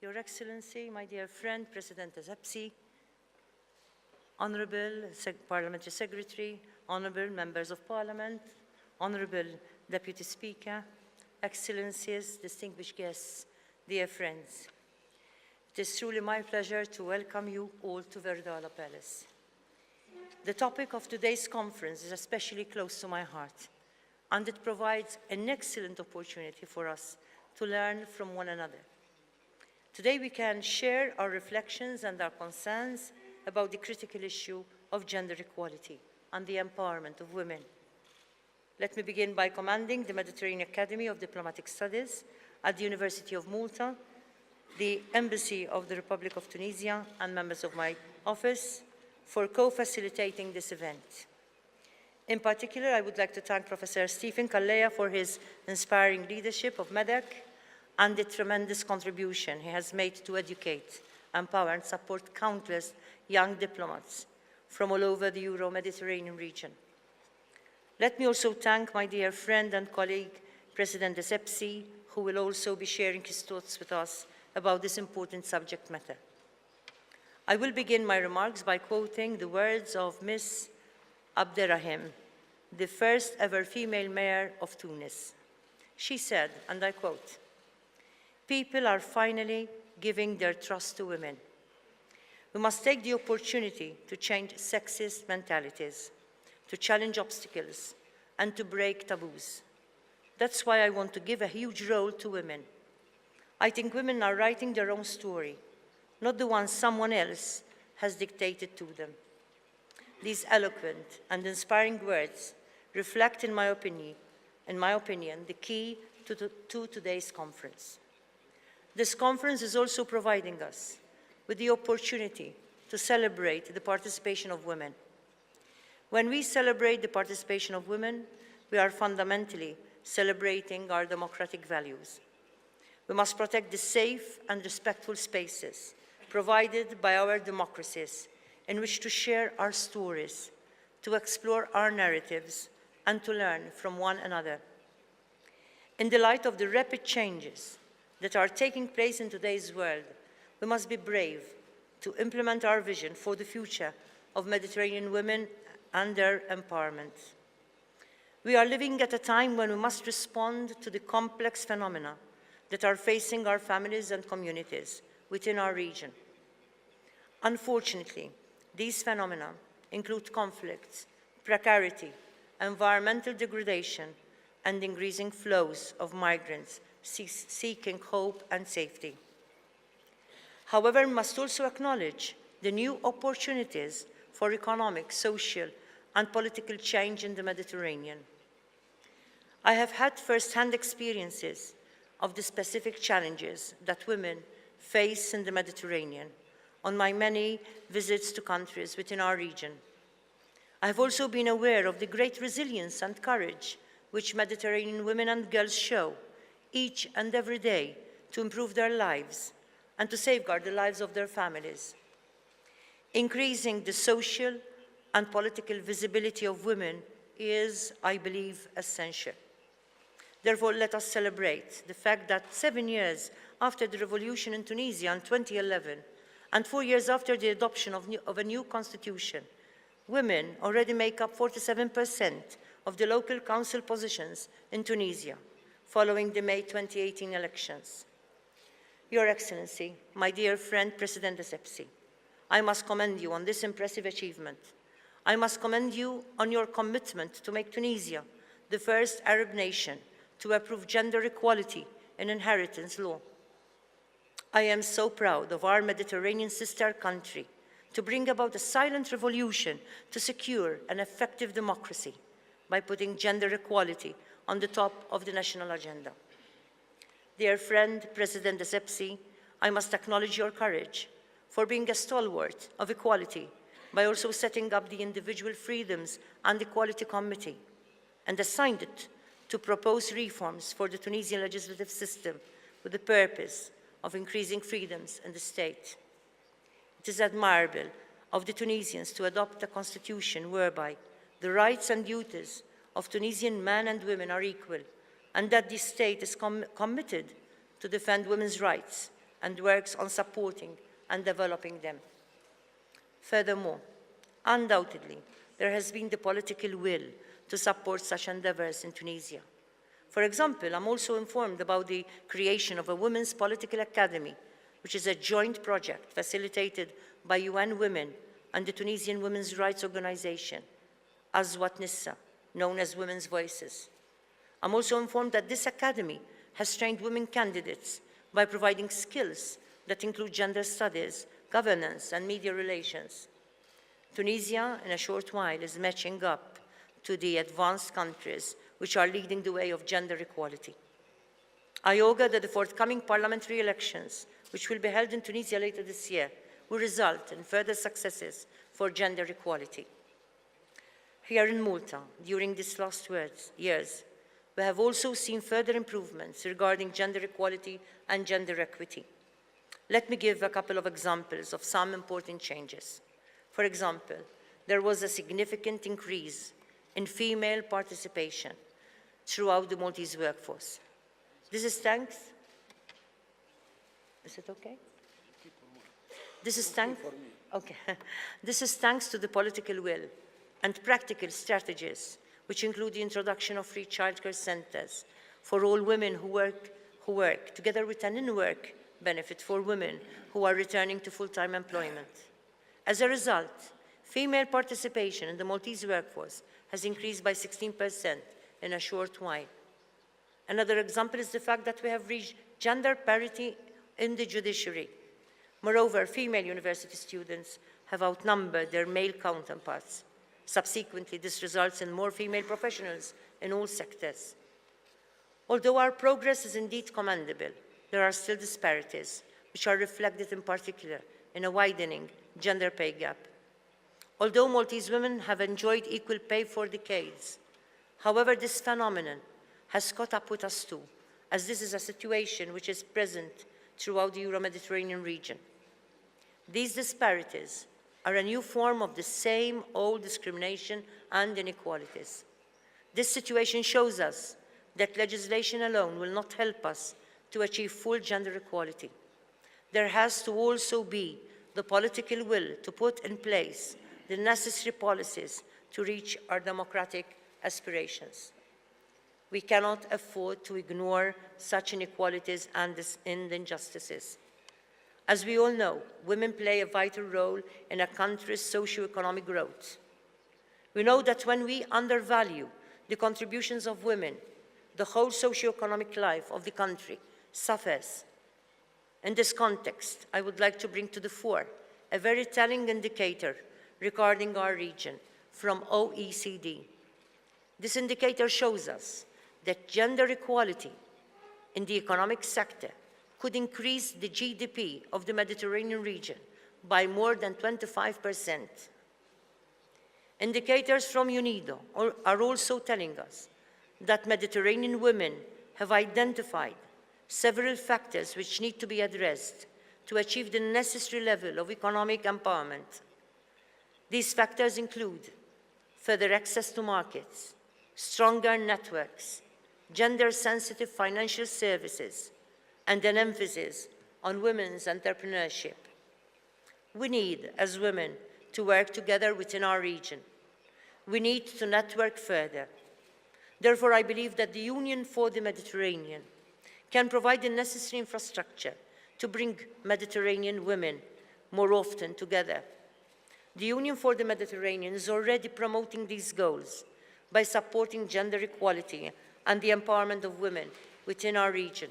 Your Excellency, my dear friend, President Essebsi, Honorable Parliamentary Secretary, Honorable Members of Parliament, Honorable Deputy Speaker, Excellencies, distinguished guests, dear friends. It is truly my pleasure to welcome you all to Verdala Palace. The topic of today's conference is especially close to my heart, and it provides an excellent opportunity for us to learn from one another. Today we can share our reflections and our concerns about the critical issue of gender equality and the empowerment of women. Let me begin by commending the Mediterranean Academy of Diplomatic Studies at the University of Malta, the Embassy of the Republic of Tunisia, and members of my office for co-facilitating this event. In particular, I would like to thank Professor Stephen Kallea for his inspiring leadership of MEDEC and the tremendous contribution he has made to educate, empower, and support countless young diplomats from all over the Euro-Mediterranean region. Let me also thank my dear friend and colleague, President Essebsi, who will also be sharing his thoughts with us about this important subject matter. I will begin my remarks by quoting the words of Ms. Abderrahim, the first ever female mayor of Tunis. She said, and I quote, "People are finally giving their trust to women. We must take the opportunity to change sexist mentalities, to challenge obstacles, and to break taboos. That's why I want to give a huge role to women. I think women are writing their own story, not the one someone else has dictated to them." These eloquent and inspiring words reflect, in my opinion, the key to today's conference. This conference is also providing us with the opportunity to celebrate the participation of women. When we celebrate the participation of women, we are fundamentally celebrating our democratic values. We must protect the safe and respectful spaces provided by our democracies in which to share our stories, to explore our narratives, and to learn from one another. In the light of the rapid changes that are taking place in today's world, we must be brave to implement our vision for the future of Mediterranean women and their empowerment. We are living at a time when we must respond to the complex phenomena that are facing our families and communities within our region. Unfortunately, these phenomena include conflicts, precarity, environmental degradation, and increasing flows of migrants seeking hope and safety. However, we must also acknowledge the new opportunities for economic, social, and political change in the Mediterranean. I have had first-hand experiences of the specific challenges that women face in the Mediterranean on my many visits to countries within our region. I have also been aware of the great resilience and courage which Mediterranean women and girls show each and every day to improve their lives and to safeguard the lives of their families. Increasing the social and political visibility of women is, I believe, essential. Therefore, let us celebrate the fact that 7 years after the revolution in Tunisia in 2011, and 4 years after the adoption of a new constitution, women already make up 47% of the local council positions in Tunisia, following the May 2018 elections. Your Excellency, my dear friend President Essebsi, I must commend you on this impressive achievement. I must commend you on your commitment to make Tunisia the first Arab nation to approve gender equality in inheritance law. I am so proud of our Mediterranean sister country to bring about a silent revolution to secure an effective democracy by putting gender equality on the top of the national agenda. Dear friend, President Essebsi, I must acknowledge your courage for being a stalwart of equality by also setting up the Individual Freedoms and Equality Committee and assigned it to propose reforms for the Tunisian legislative system with the purpose of increasing freedoms in the state. It is admirable of the Tunisians to adopt a constitution whereby the rights and duties of Tunisian men and women are equal, and that the state is committed to defend women's rights and works on supporting and developing them. Furthermore, undoubtedly, there has been the political will to support such endeavors in Tunisia. For example, I'm also informed about the creation of a Women's Political Academy, which is a joint project facilitated by UN Women and the Tunisian Women's Rights Organization, Tunisia, known as Women's Voices. I'm also informed that this academy has trained women candidates by providing skills that include gender studies, governance, and media relations. Tunisia, in a short while, is matching up to the advanced countries which are leading the way of gender equality. I augur that the forthcoming parliamentary elections, which will be held in Tunisia later this year, will result in further successes for gender equality. Here in Malta, during these last years, we have also seen further improvements regarding gender equality and gender equity. Let me give a couple of examples of some important changes. For example, there was a significant increase in female participation throughout the Maltese workforce. This is thanks. Is it okay? This is thanks. Okay. This is thanks to the political will and practical strategies, which include the introduction of free childcare centers for all women who work, together with an in-work benefit for women who are returning to full-time employment. As a result, female participation in the Maltese workforce has increased by 16% in a short while. Another example is the fact that we have reached gender parity in the judiciary. Moreover, female university students have outnumbered their male counterparts. Subsequently, this results in more female professionals in all sectors. Although our progress is indeed commendable, there are still disparities, which are reflected in particular in a widening gender pay gap. Although Maltese women have enjoyed equal pay for decades, however, this phenomenon has caught up with us too, as this is a situation which is present throughout the Euro-Mediterranean region. These disparities are a new form of the same old discrimination and inequalities. This situation shows us that legislation alone will not help us to achieve full gender equality. There has to also be the political will to put in place the necessary policies to reach our democratic aspirations. We cannot afford to ignore such inequalities and injustices. As we all know, women play a vital role in a country's socio-economic growth. We know that when we undervalue the contributions of women, the whole socio-economic life of the country suffers. In this context, I would like to bring to the fore a very telling indicator regarding our region from OECD. This indicator shows us that gender equality in the economic sector could increase the GDP of the Mediterranean region by more than 25%. Indicators from UNIDO are also telling us that Mediterranean women have identified several factors which need to be addressed to achieve the necessary level of economic empowerment. These factors include further access to markets, stronger networks, gender-sensitive financial services, and an emphasis on women's entrepreneurship. We need, as women, to work together within our region. We need to network further. Therefore, I believe that the Union for the Mediterranean can provide the necessary infrastructure to bring Mediterranean women more often together. The Union for the Mediterranean is already promoting these goals by supporting gender equality and the empowerment of women within our region.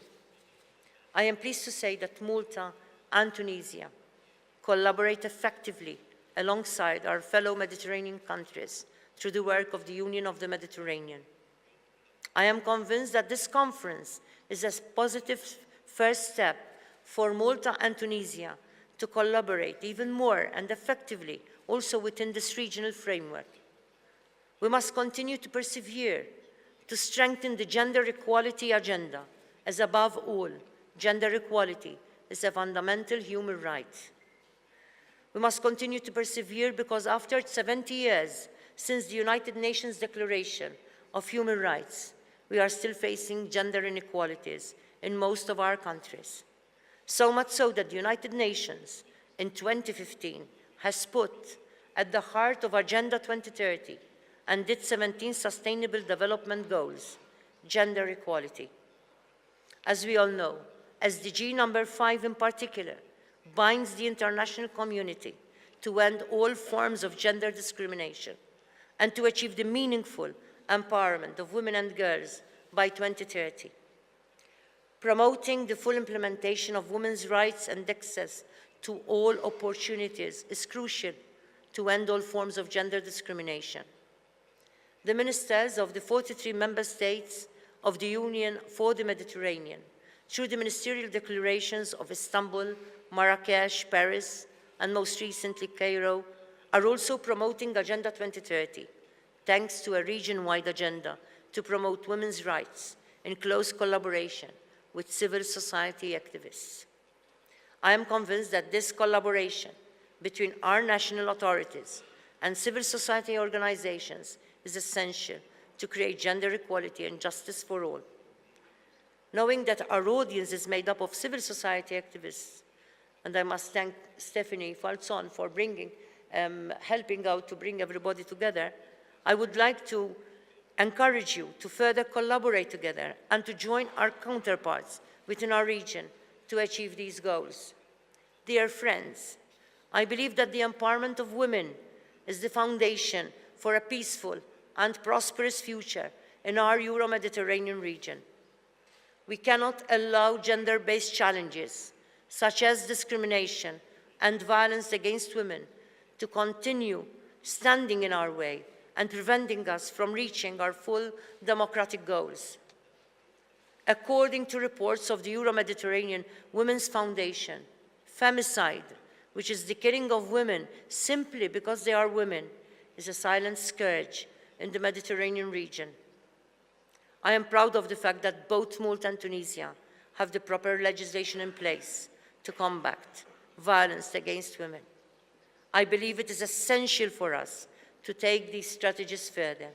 I am pleased to say that Malta and Tunisia collaborate effectively alongside our fellow Mediterranean countries through the work of the Union of the Mediterranean. I am convinced that this conference is a positive first step for Malta and Tunisia to collaborate even more and effectively also within this regional framework. We must continue to persevere to strengthen the gender equality agenda, as above all, gender equality is a fundamental human right. We must continue to persevere because after 70 years since the United Nations Declaration of Human Rights, we are still facing gender inequalities in most of our countries. So much so that the United Nations in 2015 has put at the heart of Agenda 2030 and its 17 Sustainable Development Goals, gender equality. As we all know, SDG number 5 in particular binds the international community to end all forms of gender discrimination and to achieve the meaningful empowerment of women and girls by 2030. Promoting the full implementation of women's rights and access to all opportunities is crucial to end all forms of gender discrimination. The ministers of the 43 member states of the Union for the Mediterranean, through the ministerial declarations of Istanbul, Marrakesh, Paris, and most recently Cairo, are also promoting Agenda 2030, thanks to a region-wide agenda to promote women's rights in close collaboration with civil society activists. I am convinced that this collaboration between our national authorities and civil society organizations is essential to create gender equality and justice for all. Knowing that our audience is made up of civil society activists, and I must thank Stephanie Falzon for helping out to bring everybody together, I would like to encourage you to further collaborate together and to join our counterparts within our region to achieve these goals. Dear friends, I believe that the empowerment of women is the foundation for a peaceful and prosperous future in our Euro-Mediterranean region. We cannot allow gender-based challenges, such as discrimination and violence against women, to continue standing in our way and preventing us from reaching our full democratic goals. According to reports of the Euro-Mediterranean Women's Foundation, femicide, which is the killing of women simply because they are women, is a silent scourge in the Mediterranean region. I am proud of the fact that both Malta and Tunisia have the proper legislation in place to combat violence against women. I believe it is essential for us to take these strategies further.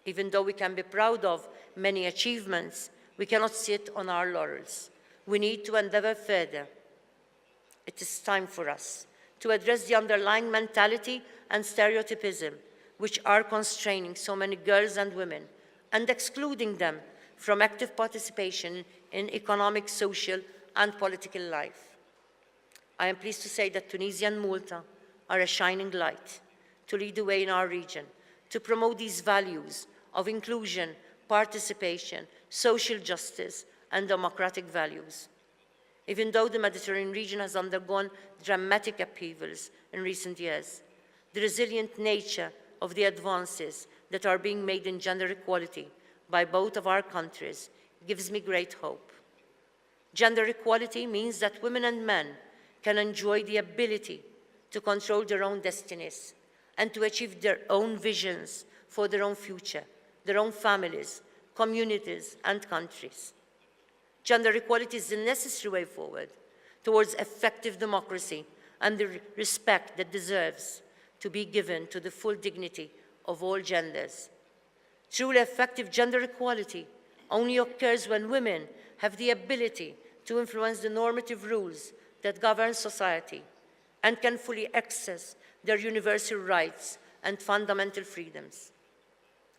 Even though we can be proud of many achievements, we cannot sit on our laurels. We need to endeavor further. It is time for us to address the underlying mentality and stereotypism which are constraining so many girls and women and excluding them from active participation in economic, social, and political life. I am pleased to say that Tunisia and Malta are a shining light to lead the way in our region, to promote these values of inclusion, participation, social justice, and democratic values. Even though the Mediterranean region has undergone dramatic upheavals in recent years, the resilient nature of the advances that are being made in gender equality by both of our countries gives me great hope. Gender equality means that women and men can enjoy the ability to control their own destinies and to achieve their own visions for their own future, their own families, communities, and countries. Gender equality is the necessary way forward towards effective democracy and the respect that deserves to be given to the full dignity of all genders. Truly effective gender equality only occurs when women have the ability to influence the normative rules that govern society and can fully access their universal rights and fundamental freedoms.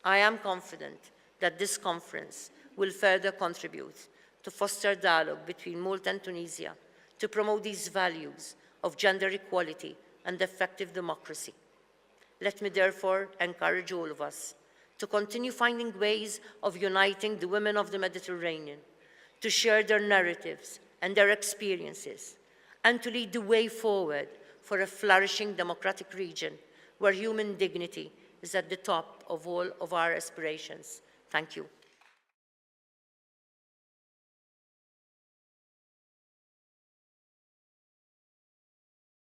I am confident that this conference will further contribute to foster dialogue between Malta and Tunisia to promote these values of gender equality and effective democracy. Let me therefore encourage all of us to continue finding ways of uniting the women of the Mediterranean, to share their narratives and their experiences, and to lead the way forward for a flourishing democratic region where human dignity is at the top of all of our aspirations. Thank you.